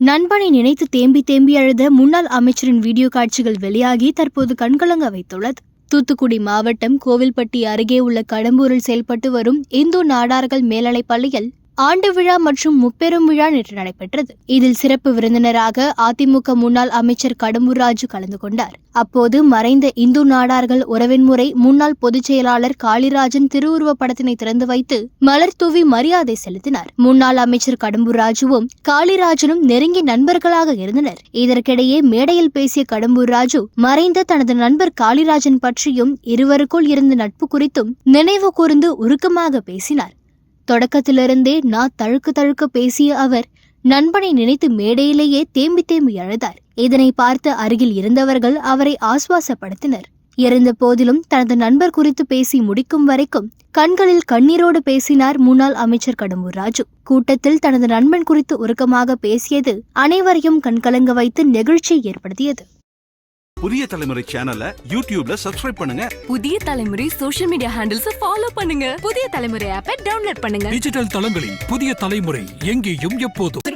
நண்பனை நினைத்து தேம்பி தேம்பி அழுத முன்னாள் அமைச்சரின் வீடியோ காட்சிகள் வெளியாகி தற்போது கண்கலங்க வைத்துள்ளது. தூத்துக்குடி மாவட்டம் கோவில்பட்டி அருகே உள்ள கடம்பூரில் செயல்பட்டு வரும் இந்து நாடார்கள் மேல்நிலைப் பள்ளியில் ஆண்டு விழா மற்றும் முப்பெரும் விழா நேற்று நடைபெற்றது. இதில் சிறப்பு விருந்தினராக அதிமுக முன்னாள் அமைச்சர் கடம்பூர் ராஜு கலந்து கொண்டார். அப்போது மறைந்த இந்து நாடார்கள் உறவின் முறை முன்னாள் பொதுச் செயலாளர் காளிராஜன் திருவுருவ படத்தினை திறந்து வைத்து மலர் தூவி மரியாதை செலுத்தினார். முன்னாள் அமைச்சர் கடம்பூர் ராஜுவும் காளிராஜனும் நெருங்கிய நண்பர்களாக இருந்தனர். இதற்கிடையே மேடையில் பேசிய கடம்பூர் ராஜு மறைந்த தனது நண்பர் காளிராஜன் பற்றியும் இருவருக்குள் இருந்த நட்பு குறித்தும் நினைவு கூர்ந்து உருக்கமாக பேசினார். தொடக்கத்திலிருந்தே நான் தழுக்க பேசிய அவர் நண்பனை நினைத்து மேடையிலேயே தேம்பி தேம்பி அழுதார். இதனை பார்த்து அருகில் இருந்தவர்கள் அவரை ஆசுவாசப்படுத்தினர். இருந்த போதிலும் தனது நண்பர் குறித்து பேசி முடிக்கும் வரைக்கும் கண்களில் கண்ணீரோடு பேசினார் முன்னாள் அமைச்சர் கடம்பூர் ராஜு. கூட்டத்தில் தனது நண்பன் குறித்து உருக்கமாக பேசியது அனைவரையும் கண்கலங்க வைத்து நெகிழ்ச்சியை ஏற்படுத்தியது. புதிய தலைமுறை சேனலை யூடியூப்ல சப்ஸ்கிரைப் பண்ணுங்க. புதிய தலைமுறை சோஷியல் மீடியா ஹேண்டில்ஸ் ஃபாலோ பண்ணுங்க. புதிய தலைமுறை ஆப்பை டவுன்லோட் பண்ணுங்க. டிஜிட்டல் தளங்களில் புதிய தலைமுறை எங்கேயும் எப்போதும்.